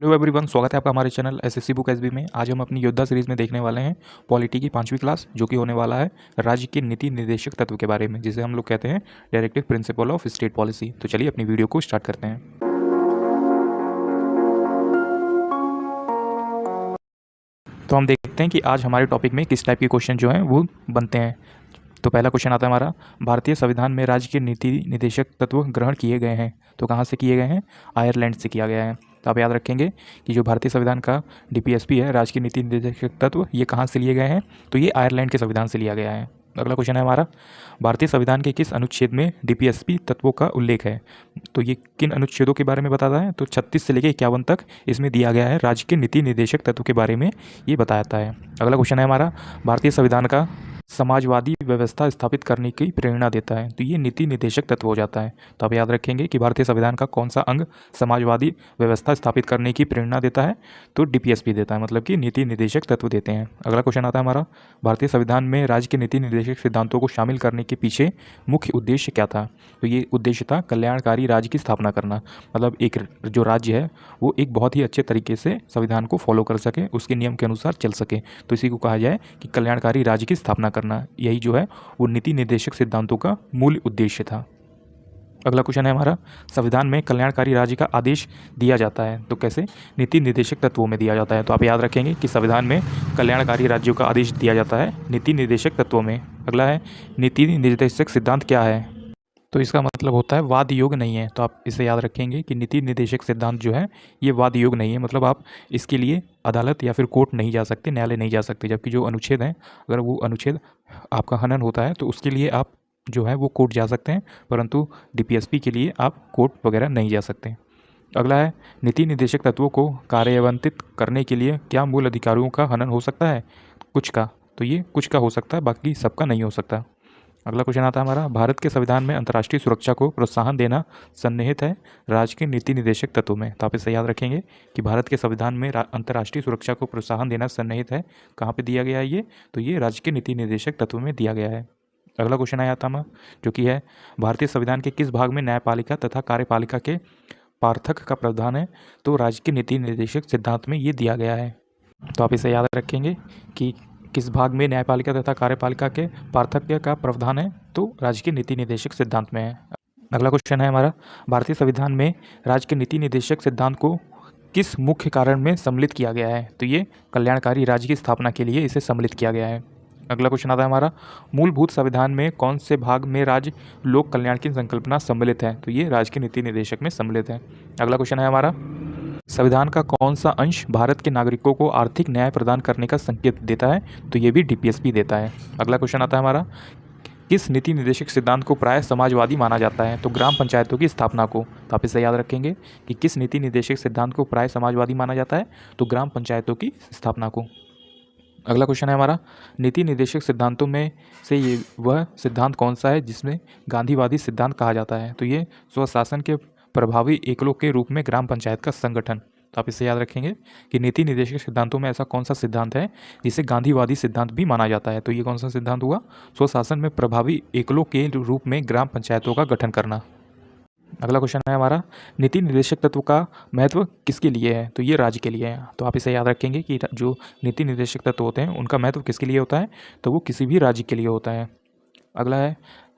Hello everyone, स्वागत है आपका हमारे चैनल एसएससी बुक एसबी में। आज हम अपनी योद्धा सीरीज में देखने वाले हैं पॉलिटी की 5वीं क्लास, जो कि होने वाला है राज्य के नीति निर्देशक तत्व के बारे में, जिसे हम लोग कहते हैं directive principle of state policy. तो चलिए अपनी वीडियो को स्टार्ट करते हैं। तो हम देखते हैं कि आज हमारे टॉपिक में किस टाइप के क्वेश्चन जो हैं वो बनते हैं। तो पहला क्वेश्चन आता है हमारा, भारतीय संविधान में राज्य के नीति निर्देशक तत्व ग्रहण किए गए हैं। तो कहाँ से किए गए हैं? आयरलैंड से किया गया है। तो आप याद रखेंगे कि जो भारतीय संविधान का डीपीएसपी है, राज्य के नीति निर्देशक तत्व, ये कहाँ से लिए गए हैं? तो ये आयरलैंड के संविधान से लिया गया है। अगला क्वेश्चन है हमारा, भारतीय संविधान के किस अनुच्छेद में डीपीएसपी तत्वों का उल्लेख है? तो ये किन अनुच्छेदों के बारे में बताता है? तो 36 से लेकर 51 तक इसमें दिया गया है राज्य के नीति निर्देशक तत्व के बारे में ये बताता है। अगला क्वेश्चन है हमारा, भारतीय संविधान का समाजवादी व्यवस्था स्थापित करने की प्रेरणा देता है। तो ये नीति निर्देशक तत्व हो जाता है। तो आप याद रखेंगे कि भारतीय संविधान का कौन सा अंग समाजवादी व्यवस्था स्थापित करने की प्रेरणा देता है? तो डीपीएसपी देता है, मतलब कि नीति निर्देशक तत्व देते हैं। अगला क्वेश्चन आता है हमारा, भारतीय संविधान में राज्य के नीति निर्देशक सिद्धांतों को शामिल करने के पीछे मुख्य उद्देश्य क्या था? तो ये उद्देश्य था कल्याणकारी राज्य की स्थापना करना। मतलब एक जो राज्य है वो एक बहुत ही अच्छे तरीके से संविधान को फॉलो कर सके, उसके नियम के अनुसार चल सके। तो इसी को कहा जाए कि कल्याणकारी राज्य की स्थापना करना, यही जो है वो नीति निर्देशक सिद्धांतों का मूल उद्देश्य था। अगला क्वेश्चन है हमारा, संविधान में कल्याणकारी राज्य का आदेश दिया जाता है। तो कैसे? नीति निर्देशक तत्वों में दिया जाता है। तो आप याद रखेंगे कि संविधान में कल्याणकारी राज्यों का आदेश दिया जाता है नीति निर्देशक तत्वों में। अगला है, नीति निर्देशक सिद्धांत क्या है? तो इसका मतलब होता है वाद योग नहीं है। तो आप इसे याद रखेंगे कि नीति निर्देशक सिद्धांत जो है ये वाद योग नहीं है। मतलब आप इसके लिए अदालत या फिर कोर्ट नहीं जा सकते, न्यायालय नहीं जा सकते। जबकि जो अनुच्छेद हैं, अगर वो अनुच्छेद आपका हनन होता है तो उसके लिए आप जो है वो कोर्ट जा सकते हैं, परंतु डीपीएसपी के लिए आप कोर्ट वगैरह नहीं जा सकते। अगला है, नीति निर्देशक तत्वों को कार्यान्वित करने के लिए क्या मूल अधिकारों का हनन हो सकता है? कुछ का। तो ये कुछ का हो सकता है, बाकी सबका नहीं हो सकता। अगला क्वेश्चन आता है हमारा, भारत के संविधान में अंतर्राष्ट्रीय सुरक्षा को प्रोत्साहन देना सन्निहित है राज्य के नीति निर्देशक तत्वों में। तो आप इसे याद रखेंगे कि भारत के संविधान में अंतर्राष्ट्रीय सुरक्षा को प्रोत्साहन देना सन्निहित है। कहाँ पे दिया गया है ये? तो ये राज्य के नीति निर्देशक तत्व में दिया गया है। अगला क्वेश्चन आया था जो कि है, भारतीय संविधान के किस भाग में न्यायपालिका तथा कार्यपालिका के पार्थक्य का प्रावधान है? तो राज्य के नीति निर्देशक सिद्धांत में ये दिया गया है। तो आप इसे याद रखेंगे कि किस भाग में न्यायपालिका तथा कार्यपालिका के पार्थक्य का प्रावधान है? तो राज्य के नीति निर्देशक सिद्धांत में है। अगला क्वेश्चन है हमारा, भारतीय संविधान में राज्य के नीति निर्देशक सिद्धांत को किस मुख्य कारण में सम्मिलित किया गया है? तो ये कल्याणकारी राज्य की स्थापना के लिए इसे सम्मिलित किया गया है। अगला क्वेश्चन आता है हमारा, मूलभूत संविधान में कौन से भाग में राज्य लोक कल्याण की संकल्पना सम्मिलित है? तो ये राज्य के नीति निर्देशक में सम्मिलित है। अगला क्वेश्चन है हमारा, संविधान का कौन सा अंश भारत के नागरिकों को आर्थिक न्याय प्रदान करने का संकेत देता है? तो ये भी डीपीएसपी देता है। अगला क्वेश्चन आता है हमारा, किस नीति निर्देशक सिद्धांत को प्राय समाजवादी माना जाता है? तो ग्राम पंचायतों की स्थापना को। तो आप इसे याद रखेंगे कि किस नीति निर्देशक सिद्धांत को प्राय समाजवादी माना जाता है? तो ग्राम पंचायतों की स्थापना को। अगला क्वेश्चन है हमारा, नीति निर्देशक सिद्धांतों में से ये वह सिद्धांत कौन सा है जिसमें गांधीवादी सिद्धांत कहा जाता है? तो ये स्वशासन के प्रभावी एकलों के रूप में ग्राम पंचायत का संगठन। तो आप इसे याद रखेंगे कि नीति निर्देशक सिद्धांतों में ऐसा कौन सा सिद्धांत है जिसे गांधीवादी सिद्धांत भी माना जाता है? तो ये कौन सा सिद्धांत हुआ? स्वशासन में प्रभावी एकलों के रूप में ग्राम पंचायतों का गठन करना। अगला क्वेश्चन है हमारा, नीति निर्देशक तत्व का महत्व किसके लिए है? तो ये राज्य के लिए है। तो आप इसे याद रखेंगे कि जो नीति निर्देशक तत्व होते हैं उनका महत्व किसके लिए होता है? तो वो किसी भी राज्य के लिए होता है। अगला है,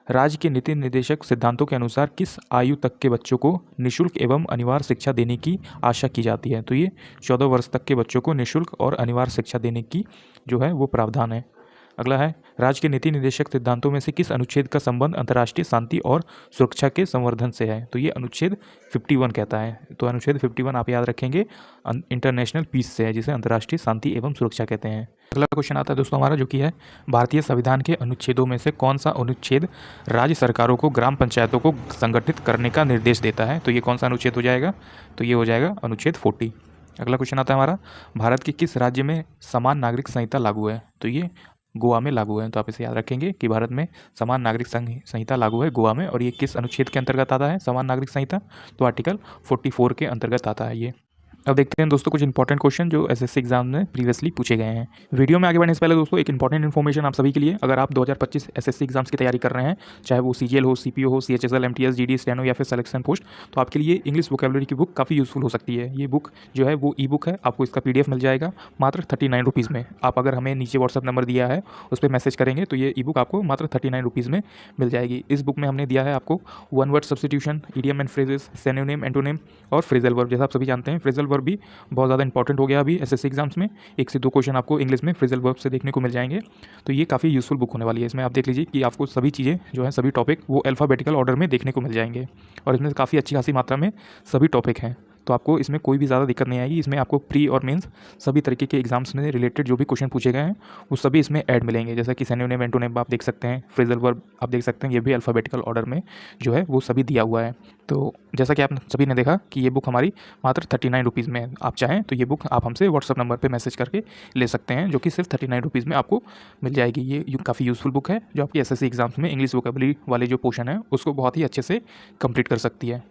राज्य के नीति निर्देशक सिद्धांतों के अनुसार किस आयु तक के बच्चों को निःशुल्क एवं अनिवार्य शिक्षा देने की आशा की जाती है? तो ये 14 वर्ष तक के बच्चों को निःशुल्क और अनिवार्य शिक्षा देने की जो है वो प्रावधान है। अगला है, राज्य के नीति निर्देशक सिद्धांतों में से किस अनुच्छेद का संबंध अंतर्राष्ट्रीय शांति और सुरक्षा के संवर्धन से है? तो ये अनुच्छेद 51 कहता है। तो अनुच्छेद 51 आप याद रखेंगे इंटरनेशनल पीस से है, जिसे अंतर्राष्ट्रीय शांति एवं सुरक्षा कहते हैं। अगला क्वेश्चन आता है दोस्तों हमारा, जो कि है, भारतीय संविधान के अनुच्छेदों में से कौन सा अनुच्छेद राज्य सरकारों को ग्राम पंचायतों को संगठित करने का निर्देश देता है? तो ये कौन सा अनुच्छेद हो जाएगा? तो ये हो जाएगा अनुच्छेद 40। अगला क्वेश्चन आता है हमारा, भारत के किस राज्य में समान नागरिक संहिता लागू है? तो ये गोवा में लागू है। तो आप इसे याद रखेंगे कि भारत में समान नागरिक संहिता लागू है गोवा में, और ये किस अनुच्छेद के अंतर्गत आता है समान नागरिक संहिता? तो आर्टिकल 44 के अंतर्गत आता है ये। अब देखते हैं दोस्तों कुछ इंपॉर्टेंट क्वेश्चन जो एसएससी एग्जाम में प्रीवियसली पूछे गए हैं। वीडियो में आगे बढ़ने से पहले दोस्तों एक इंपॉर्टेंट इन्फॉर्मेशन आप सभी के लिए, अगर आप 2025 एसएससी एग्जाम्स की तैयारी कर रहे हैं, चाहे वो सीजीएल हो, सीपीओ हो, सीएचएसएल, एमटीएस, जीडी, स्टेनो या फिर सिलेक्शन पोस्ट, तो आपके लिए इंग्लिश वोकेबलरी की बुक काफ़ी यूजफुल हो सकती है। ये बुक जो है वो ई बुक है, आपको इसका PDF मिल जाएगा मात्र 39 रुपीज़ में। आप अगर हमें नीचे व्हाट्सअप नंबर दिया है उस पर मैसेज करेंगे तो ये ई बुक आपको मात्र 39 रुपीज़ में मिल जाएगी। इस बुक में हमने दिया है आपको one word substitution, idiom and phrases, synonym, antonym और फ्रेजल वर्ब। जैसा आप सभी जानते हैं फ्रेजल वर्ब भी बहुत ज़्यादा इंपॉर्टेंट हो गया अभी एसएससी एग्जाम्स में। 1 से 2 क्वेश्चन आपको इंग्लिश में फ्रेजल वर्ब से देखने को मिल जाएंगे, तो ये काफ़ी यूजफुल बुक होने वाली है। इसमें आप देख लीजिए कि आपको सभी चीज़ें जो है, सभी टॉपिक वो अल्फ़ाबेटिकल ऑर्डर में देखने को मिल जाएंगे और इसमें काफ़ी अच्छी खासी मात्रा में सभी टॉपिक हैं, तो आपको इसमें कोई भी ज़्यादा दिक्कत नहीं आएगी। इसमें आपको प्री और मेंस सभी तरीके के एग्जाम्स में रिलेटेड जो भी क्वेश्चन पूछे गए हैं वो सभी इसमें ऐड मिलेंगे। जैसा कि सिनोनिम, एंटोनिम आप देख सकते हैं, फ्रेजल वर्ब आप देख सकते हैं, ये भी अल्फ़ाबेटिकल ऑर्डर में जो है वो सभी दिया हुआ है। तो जैसा कि आप सभी ने देखा कि ये बुक हमारी मात्र 39 रुपीज़ में है। आप चाहें तो ये बुक आप हमसे व्हाट्सअप नंबर पर मैसेज करके ले सकते हैं, जो कि सिर्फ 39 रुपीज़ में आपको मिल जाएगी। ये काफ़ी यूजफुल बुक है जो आपकी एसएससी एग्जाम्स में इंग्लिश वोकेबलरी वाले जो पोर्शन है उसको बहुत ही अच्छे से कंप्लीट कर सकती है।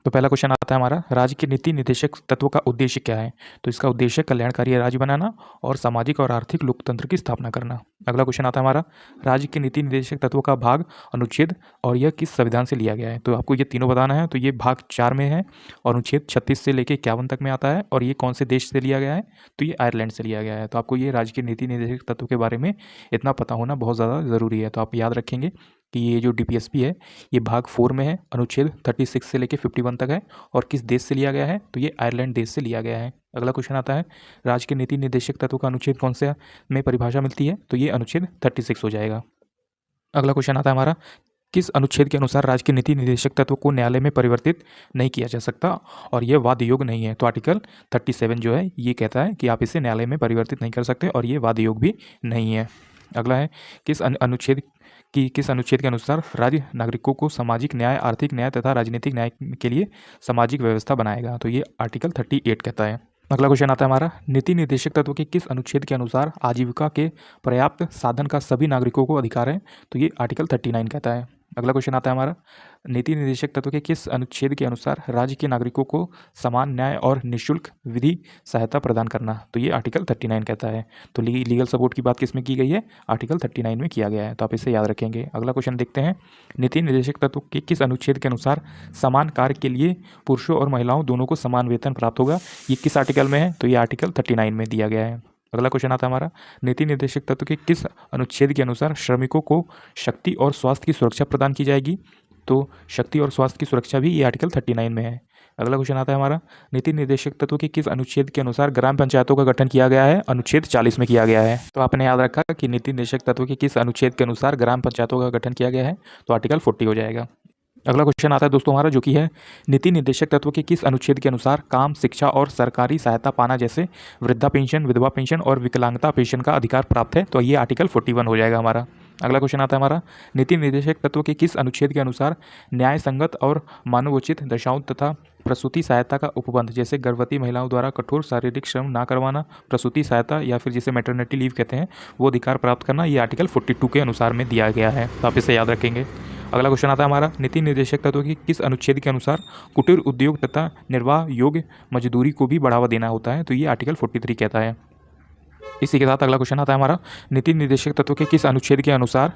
तो पहला क्वेश्चन आता है हमारा, राज्य के नीति निर्देशक तत्व का उद्देश्य क्या है? तो इसका उद्देश्य कल्याणकारी राज्य बनाना और सामाजिक और आर्थिक लोकतंत्र की स्थापना करना। अगला क्वेश्चन आता है हमारा, राज्य के नीति निर्देशक तत्व का भाग, अनुच्छेद और यह किस संविधान से लिया गया है? तो आपको ये तीनों बताना है। तो ये भाग 4 में है और अनुच्छेद 36 से लेकर 51 तक में आता है और ये कौन से देश से लिया गया है? तो ये आयरलैंड से लिया गया है। तो आपको ये राज्य के नीति निर्देशक तत्व के बारे में इतना पता होना बहुत ज़्यादा ज़रूरी है। तो आप याद रखेंगे कि ये जो DPSP है ये भाग 4 में है, अनुच्छेद 36 से लेकर 51 तक है और किस देश से लिया गया है? तो ये आयरलैंड देश से लिया गया है। अगला क्वेश्चन आता है, राज्य के नीति निर्देशक तत्व का अनुच्छेद कौन से में परिभाषा मिलती है? तो ये अनुच्छेद 36 हो जाएगा। अगला क्वेश्चन आता है हमारा, किस अनुच्छेद के अनुसार राज्य के नीति निर्देशक तत्व को न्यायालय में परिवर्तित नहीं किया जा सकता और यह वाद योग्य नहीं है? तो आर्टिकल 37 जो है ये कहता है कि आप इसे न्यायालय में परिवर्तित नहीं कर सकते और ये वाद योग्य भी नहीं है। अगला है, किस अनुच्छेद के अनुसार राज्य नागरिकों को सामाजिक न्याय, आर्थिक न्याय तथा राजनीतिक न्याय के लिए सामाजिक व्यवस्था बनाएगा? तो ये आर्टिकल 38 कहता है। अगला क्वेश्चन आता है हमारा, नीति निर्देशक तत्व के किस अनुच्छेद के अनुसार आजीविका के पर्याप्त साधन का सभी नागरिकों को अधिकार है? तो ये आर्टिकल 39 कहता है। अगला क्वेश्चन आता है हमारा, नीति निर्देशक तत्व के किस अनुच्छेद के अनुसार राज्य के नागरिकों को समान न्याय और निःशुल्क विधि सहायता प्रदान करना? तो ये आर्टिकल 39 कहता है। तो लीगल सपोर्ट की बात किसमें की गई है? आर्टिकल 39 में किया गया है, तो आप इसे याद रखेंगे। अगला क्वेश्चन देखते हैं, नीति निर्देशक तत्व के किस अनुच्छेद के अनुसार समान कार्य के लिए पुरुषों और महिलाओं दोनों को समान वेतन प्राप्त होगा? ये किस आर्टिकल में है? तो ये आर्टिकल 39 में दिया गया है। अगला क्वेश्चन आता है हमारा, नीति निर्देशक तत्व के किस अनुच्छेद के अनुसार श्रमिकों को शक्ति और स्वास्थ्य की सुरक्षा प्रदान की जाएगी? तो शक्ति और स्वास्थ्य की सुरक्षा भी ये आर्टिकल 39 में है। अगला क्वेश्चन आता है हमारा, नीति निर्देशक तत्व के किस अनुच्छेद के अनुसार ग्राम पंचायतों का गठन किया गया है? अनुच्छेद 40 में किया गया है। तो आपने याद रखा कि नीति निर्देशक तत्व के किस अनुच्छेद के अनुसार ग्राम पंचायतों का गठन किया गया है? तो आर्टिकल 40 हो जाएगा। अगला क्वेश्चन आता है दोस्तों हमारा, जो कि है, नीति निर्देशक तत्व के किस अनुच्छेद के अनुसार काम, शिक्षा और सरकारी सहायता पाना जैसे वृद्धा पेंशन, विधवा पेंशन और विकलांगता पेंशन का अधिकार प्राप्त है? तो ये आर्टिकल 41 हो जाएगा हमारा। अगला क्वेश्चन आता है हमारा, नीति निर्देशक तत्व के किस अनुच्छेद के अनुसार न्याय संगत और मानवोचित दशाओं तथा प्रसूति सहायता का उपबंध जैसे गर्भवती महिलाओं द्वारा कठोर शारीरिक श्रम ना करवाना, प्रसूति सहायता या फिर जिसे मैटरनिटी लीव कहते हैं वो अधिकार प्राप्त करना, ये आर्टिकल 42 के अनुसार में दिया गया है, तो आप इसे याद रखेंगे। अगला क्वेश्चन आता है हमारा, नीति निर्देशक तत्व की किस अनुच्छेद के अनुसार कुटीर उद्योग तथा निर्वाह योग्य मजदूरी को भी बढ़ावा देना होता है? तो ये आर्टिकल 43 कहता है। इसी के साथ अगला क्वेश्चन आता है हमारा, नीति निर्देशक तत्व के किस अनुच्छेद के अनुसार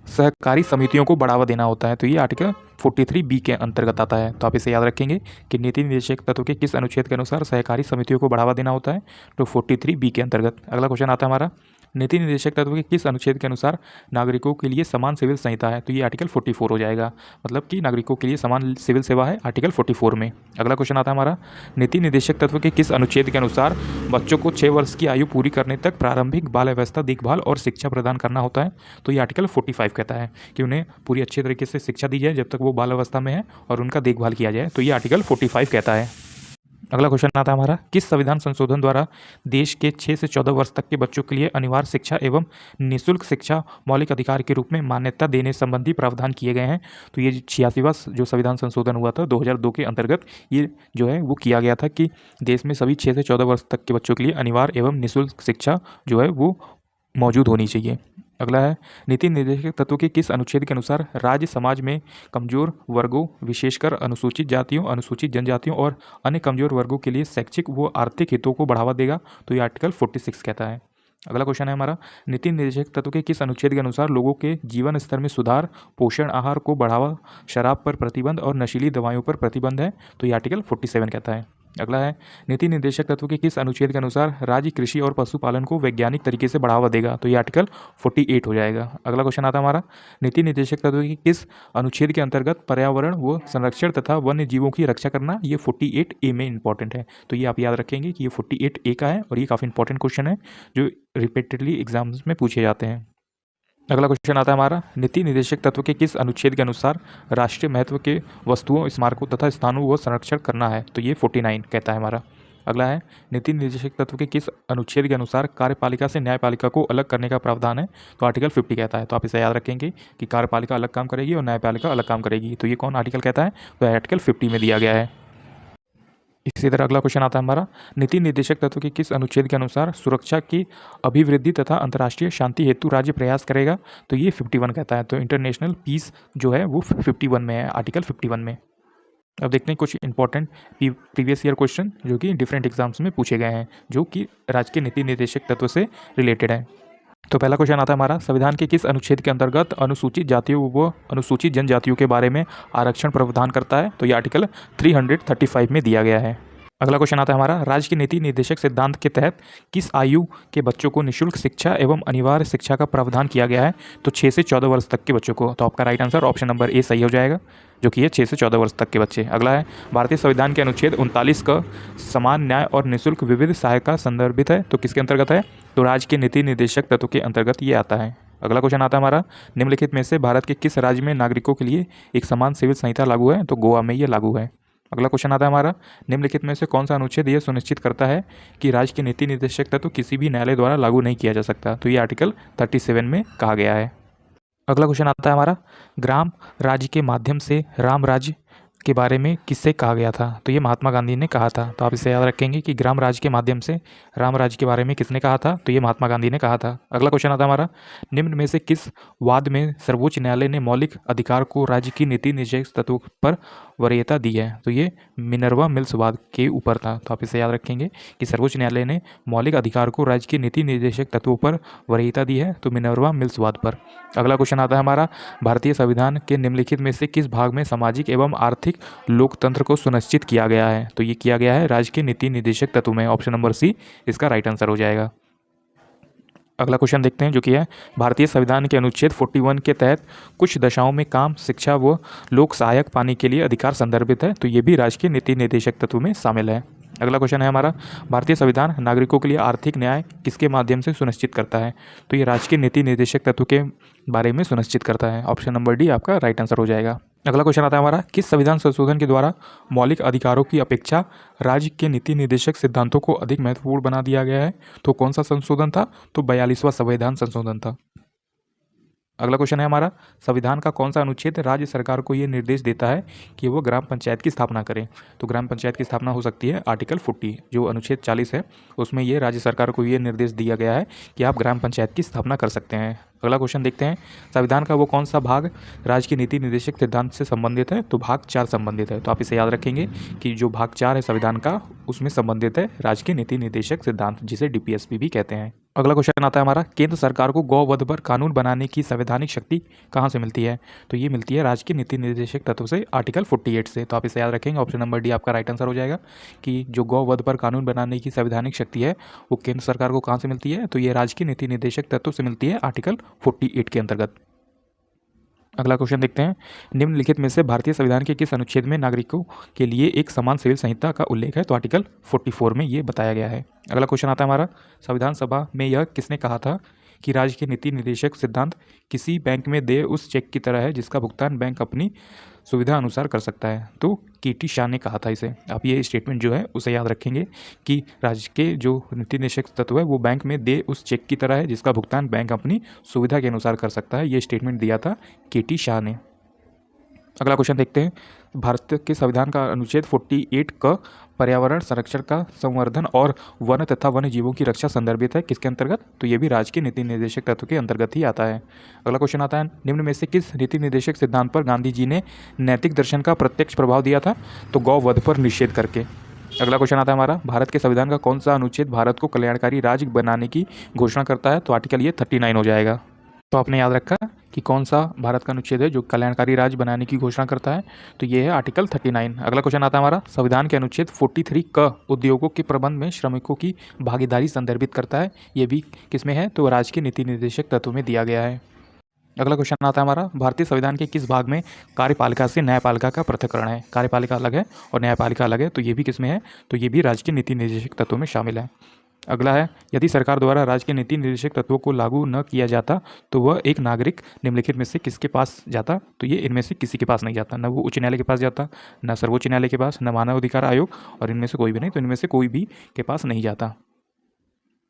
सहकारी समितियों को बढ़ावा देना होता है? तो ये आर्टिकल 43B के अंतर्गत आता है, तो आप इसे याद रखेंगे कि नीति निर्देशक तत्व के किस अनुच्छेद के अनुसार सहकारी समितियों को बढ़ावा देना होता है? तो 43B के अंतर्गत। अगला क्वेश्चन आता है हमारा, नीति निर्देशक तत्व के किस अनुच्छेद के अनुसार नागरिकों के लिए समान सिविल संहिता है? तो ये आर्टिकल 44 हो जाएगा, मतलब कि नागरिकों के लिए समान सिविल सेवा है आर्टिकल 44 में। अगला क्वेश्चन आता है हमारा, नीति निर्देशक तत्व के किस अनुच्छेद के अनुसार बच्चों को 6 वर्ष की आयु पूरी करने तक प्रारंभिक बाल अवस्था देखभाल और शिक्षा प्रदान करना होता है? तो ये आर्टिकल 45 कहता है कि उन्हें पूरी अच्छे तरीके से शिक्षा दी जाए जब तक वो बाल अवस्था में है और उनका देखभाल किया जाए, तो ये आर्टिकल 45 कहता है। अगला क्वेश्चन आता है हमारा, किस संविधान संशोधन द्वारा देश के 6 से 14 वर्ष तक के बच्चों के लिए अनिवार्य शिक्षा एवं निःशुल्क शिक्षा मौलिक अधिकार के रूप में मान्यता देने संबंधी प्रावधान किए गए हैं? तो ये 86वां जो संविधान संशोधन हुआ था 2002 के अंतर्गत ये जो है वो किया गया था कि देश में सभी 6 से 14 वर्ष तक के बच्चों के लिए अनिवार्य एवं निःशुल्क शिक्षा जो है वो मौजूद होनी चाहिए। अगला है, नीति निर्देशक तत्व के किस अनुच्छेद के अनुसार राज्य समाज में कमजोर वर्गों, विशेषकर अनुसूचित जातियों, अनुसूचित जनजातियों और अन्य कमजोर वर्गों के लिए शैक्षिक व आर्थिक हितों को बढ़ावा देगा? तो ये आर्टिकल 46 कहता है। अगला क्वेश्चन है हमारा, नीति निर्देशक तत्व के किस अनुच्छेद के अनुसार लोगों के जीवन स्तर में सुधार, पोषण आहार को बढ़ावा, शराब पर प्रतिबंध और नशीली दवाइयों पर प्रतिबंध है? तो ये आर्टिकल 47 कहता है। अगला है, नीति निर्देशक तत्व के किस अनुच्छेद के अनुसार राज्य कृषि और पशुपालन को वैज्ञानिक तरीके से बढ़ावा देगा? तो ये आर्टिकल 48 हो जाएगा। अगला क्वेश्चन आता है हमारा, नीति निर्देशक तत्व के किस अनुच्छेद के अंतर्गत पर्यावरण व संरक्षण तथा वन्य जीवों की रक्षा करना? ये 48A में इंपॉर्टेंट है। तो ये आप याद रखेंगे कि ये 48A का है और ये काफ़ी इंपॉर्टेंट क्वेश्चन है जो रिपीटेडली एग्जाम्स में पूछे जाते हैं। अगला क्वेश्चन आता है हमारा, नीति निर्देशक तत्व के किस अनुच्छेद के अनुसार राष्ट्रीय महत्व के वस्तुओं, स्मारकों तथा स्थानों व संरक्षण करना है? तो ये 49 कहता है हमारा। अगला है, नीति निर्देशक तत्व के किस अनुच्छेद के अनुसार कार्यपालिका से न्यायपालिका को अलग करने का प्रावधान है? तो आर्टिकल 50 कहता है। तो आप इसे याद रखेंगे कि कार्यपालिका अलग काम करेगी और न्यायपालिका अलग काम करेगी। तो ये कौन आर्टिकल कहता है? तो आर्टिकल 50 में दिया गया है। इसी तरह अगला क्वेश्चन आता है हमारा, नीति निर्देशक तत्व के किस अनुच्छेद के अनुसार सुरक्षा की अभिवृद्धि तथा अंतर्राष्ट्रीय शांति हेतु राज्य प्रयास करेगा? तो ये 51 कहता है। तो इंटरनेशनल पीस जो है वो 51 में है, आर्टिकल 51 में। अब देखते हैं कुछ इंपॉर्टेंट प्रीवियस ईयर क्वेश्चन जो कि डिफरेंट एग्जाम्स में पूछे गए हैं, जो कि राज्य के नीति निर्देशक तत्व से रिलेटेड है। तो पहला क्वेश्चन आता है हमारा, संविधान के किस अनुच्छेद के अंतर्गत अनुसूचित जातियों व अनुसूचित जनजातियों के बारे में आरक्षण प्रावधान करता है? तो ये आर्टिकल 335 में दिया गया है। अगला क्वेश्चन आता है हमारा, राज्य के नीति निर्देशक सिद्धांत के तहत किस आयु के बच्चों को निःशुल्क शिक्षा एवं अनिवार्य शिक्षा का प्रावधान किया गया है? तो 6 से 14 वर्ष तक के बच्चों को। तो आपका right answer option number A सही हो जाएगा, जो कि है 6 से 14 वर्ष तक के बच्चे। अगला है, भारतीय संविधान के अनुच्छेद 39 का समान न्याय और निःशुल्क विविध सहायता संदर्भित है? तो किसके अंतर्गत है? तो राज्य के नीति निर्देशक तत्व के अंतर्गत ये आता है। अगला क्वेश्चन आता है हमारा, निम्नलिखित में से भारत के किस राज्य में नागरिकों के लिए एक समान सिविल संहिता लागू है? तो गोवा में ये लागू है। अगला क्वेश्चन आता है हमारा, निम्नलिखित में से कौन सा अनुच्छेद यह सुनिश्चित करता है कि राज्य के नीति निर्देशक तत्व किसी भी न्यायालय द्वारा लागू नहीं किया जा सकता? तो ये आर्टिकल 37 में कहा गया है। अगला क्वेश्चन आता है हमारा, ग्राम राज्य के माध्यम से राम राज्य के बारे में किससे कहा गया था? तो ये महात्मा गांधी ने कहा था। तो आप इसे याद रखेंगे कि ग्राम राज्य के माध्यम से राम राज्य के बारे में किसने कहा था? तो ये महात्मा गांधी ने कहा था। अगला क्वेश्चन आता है हमारा, निम्न में से किस वाद में सर्वोच्च न्यायालय ने मौलिक अधिकार को राज्य की नीति निर्देशक तत्वों पर वरीयता दी है? तो ये मिनर्वा मिल्स वाद के ऊपर था। तो आप इसे याद रखेंगे कि सर्वोच्च न्यायालय ने मौलिक अधिकार को राज्य की नीति निर्देशक तत्वों पर वरीयता दी है, तो मिनर्वा मिल्स वाद पर। अगला क्वेश्चन आता है हमारा, भारतीय संविधान के निम्नलिखित में से किस भाग में सामाजिक एवं आर्थिक लोकतंत्र को सुनिश्चित किया गया है? तो ये किया गया है राज्य के नीति निर्देशक तत्व में। ऑप्शन नंबर सी इसका राइट आंसर हो जाएगा। अगला क्वेश्चन देखते हैं, जो कि है, भारतीय संविधान के अनुच्छेद 41 के तहत कुछ दशाओं में काम, शिक्षा व लोक सहायक पाने के लिए अधिकार संदर्भित है? तो ये भी राज्य के नीति निर्देशक तत्व में शामिल है। अगला क्वेश्चन है हमारा, भारतीय संविधान नागरिकों के लिए आर्थिक न्याय किसके माध्यम से सुनिश्चित करता है? तो ये राज्य के नीति निर्देशक तत्व के बारे में सुनिश्चित करता है। ऑप्शन नंबर डी आपका राइट आंसर हो जाएगा। अगला क्वेश्चन आता है हमारा, किस संविधान संशोधन के द्वारा मौलिक अधिकारों की अपेक्षा राज्य के नीति निर्देशक सिद्धांतों को अधिक महत्वपूर्ण बना दिया गया है? तो कौन सा संशोधन था? तो 42वां संविधान संशोधन था। अगला क्वेश्चन है हमारा, संविधान का कौन सा अनुच्छेद राज्य सरकार को ये निर्देश देता है कि वो ग्राम पंचायत की स्थापना करें? तो ग्राम पंचायत की स्थापना हो सकती है आर्टिकल 40, जो अनुच्छेद 40 है, उसमें ये राज्य सरकार को ये निर्देश दिया गया है कि आप ग्राम पंचायत की स्थापना कर सकते हैं। अगला क्वेश्चन देखते हैं, संविधान का वो कौन सा भाग राज्य की नीति निर्देशक सिद्धांत से संबंधित है? तो भाग 4 संबंधित है। तो आप इसे याद रखेंगे कि जो भाग 4 है संविधान का, उसमें संबंधित है राज्य के नीति निर्देशक सिद्धांत, जिसे डीपीएसपी भी कहते हैं। अगला क्वेश्चन आता है हमारा, केंद्र सरकार को गौवध पर कानून बनाने की संवैधानिक शक्ति कहाँ से मिलती है? तो ये मिलती है राज्य के नीति निर्देशक तत्व से, आर्टिकल 48 से। तो आप इसे याद रखेंगे, ऑप्शन नंबर डी आपका राइट आंसर हो जाएगा कि जो गौवध पर कानून बनाने की संवैधानिक शक्ति है वो केंद्र सरकार को कहाँ से मिलती है? तो ये राज्य के नीति निर्देशक तत्व से मिलती है, आर्टिकल 48 के अंतर्गत। अगला क्वेश्चन देखते हैं, निम्नलिखित में से भारतीय संविधान के किस अनुच्छेद में नागरिकों के लिए एक समान सिविल संहिता का उल्लेख है? तो आर्टिकल 44 में ये बताया गया है। अगला क्वेश्चन आता है हमारा, संविधान सभा में यह किसने कहा था कि राज्य के नीति निर्देशक सिद्धांत किसी बैंक में देय उस चेक की तरह है जिसका भुगतान बैंक अपनी सुविधा अनुसार कर सकता है? तो केटी शाह ने कहा था इसे। आप ये स्टेटमेंट जो है उसे याद रखेंगे कि राज्य के जो नीति निर्देशक तत्व है वो बैंक में दे उस चेक की तरह है जिसका भुगतान बैंक अपनी सुविधा के अनुसार कर सकता है। ये स्टेटमेंट दिया था केटी शाह ने। अगला क्वेश्चन देखते हैं। भारत के संविधान का अनुच्छेद 48 का पर्यावरण संरक्षण का संवर्धन और वन तथा वन्य जीवों की रक्षा संदर्भित है किसके अंतर्गत? तो ये भी राज्य के नीति निर्देशक तत्व के अंतर्गत ही आता है। अगला क्वेश्चन आता है, निम्न में से किस नीति निर्देशक सिद्धांत पर गांधी जी ने नैतिक दर्शन का प्रत्यक्ष प्रभाव दिया था? तो गौ वध पर निषेध करके। अगला क्वेश्चन आता है हमारा, भारत के संविधान का कौन सा अनुच्छेद भारत को कल्याणकारी राज्य बनाने की घोषणा करता है? तो आर्टिकल ये 39 हो जाएगा। तो आपने याद रखा कि कौन सा भारत का अनुच्छेद है जो कल्याणकारी राज्य बनाने की घोषणा करता है? तो ये है आर्टिकल 39। अगला क्वेश्चन आता है हमारा, संविधान के अनुच्छेद 43 क उद्योगों के प्रबंध में श्रमिकों की भागीदारी संदर्भित करता है। ये भी किसमें है? तो राज्य के नीति निर्देशक तत्व में दिया गया है। अगला क्वेश्चन आता है हमारा, भारतीय संविधान के किस भाग में कार्यपालिका से न्यायपालिका का पृथक्करण है? कार्यपालिका अलग है और न्यायपालिका अलग है, तो ये भी किसमें है? तो ये भी राज्य के नीति निर्देशक तत्वों में शामिल है। अगला है, यदि सरकार द्वारा राज्य के नीति निर्देशक तत्वों को लागू न किया जाता तो वह एक नागरिक निम्नलिखित में से किसके पास जाता? तो ये इनमें से किसी के पास नहीं जाता, न वो उच्च न्यायालय के पास जाता, न सर्वोच्च न्यायालय के पास, न मानव अधिकार आयोग, और इनमें से कोई भी नहीं, तो इनमें से कोई भी के पास नहीं जाता।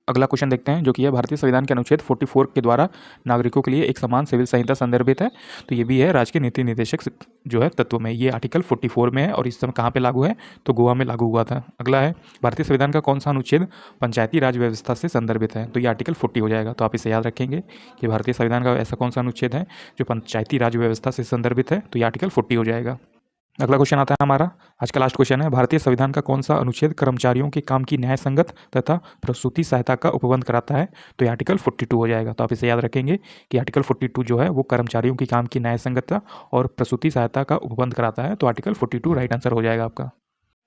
अगला क्वेश्चन देखते हैं जो कि है, भारतीय संविधान के अनुच्छेद 44 के द्वारा नागरिकों के लिए एक समान सिविल संहिता संदर्भित है। तो ये भी है राज्य के नीति निर्देशक जो है तत्व में। ये आर्टिकल 44 में है और इस समय कहाँ पे लागू है? तो गोवा में लागू हुआ था। अगला है, भारतीय संविधान का कौन सा अनुच्छेद पंचायती राज व्यवस्था से संदर्भित है? तो ये आर्टिकल 40 हो जाएगा। तो आप इसे याद रखेंगे कि भारतीय संविधान का ऐसा कौन सा अनुच्छेद है जो पंचायती राज व्यवस्था से संदर्भित है? तो ये आर्टिकल 40 हो जाएगा। अगला क्वेश्चन आता है हमारा, आज का लास्ट क्वेश्चन है, भारतीय संविधान का कौन सा अनुच्छेद कर्मचारियों के काम की न्याय संगत तथा प्रसूति सहायता का उपबंध कराता है? तो ये आर्टिकल 42 हो जाएगा। तो आप इसे याद रखेंगे कि आर्टिकल 42 जो है वो कर्मचारियों के काम की न्याय संगतता और प्रसूति सहायता का उपबंध कराता है। तो आर्टिकल 42 राइट आंसर हो जाएगा आपका।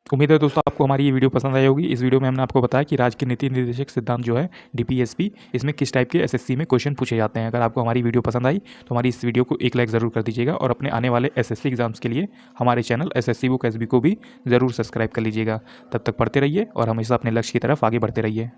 उम्मीद है दोस्तों आपको हमारी ये वीडियो पसंद आई होगी। इस वीडियो में हमने आपको बताया कि राज्य के नीति निर्देशक सिद्धांत जो है डीपीएसपी, इसमें किस टाइप के एसएससी में क्वेश्चन पूछे जाते हैं। अगर आपको हमारी वीडियो पसंद आई तो हमारी इस वीडियो को एक लाइक ज़रूर कर दीजिएगा और अपने आने वाले एसएससी एग्जाम्स के लिए हमारे चैनल एसएससी बुक एसबी को भी ज़रूर सब्सक्राइब कर लीजिएगा। तब तक पढ़ते रहिए और हमेशा अपने लक्ष्य की तरफ आगे बढ़ते रहिए।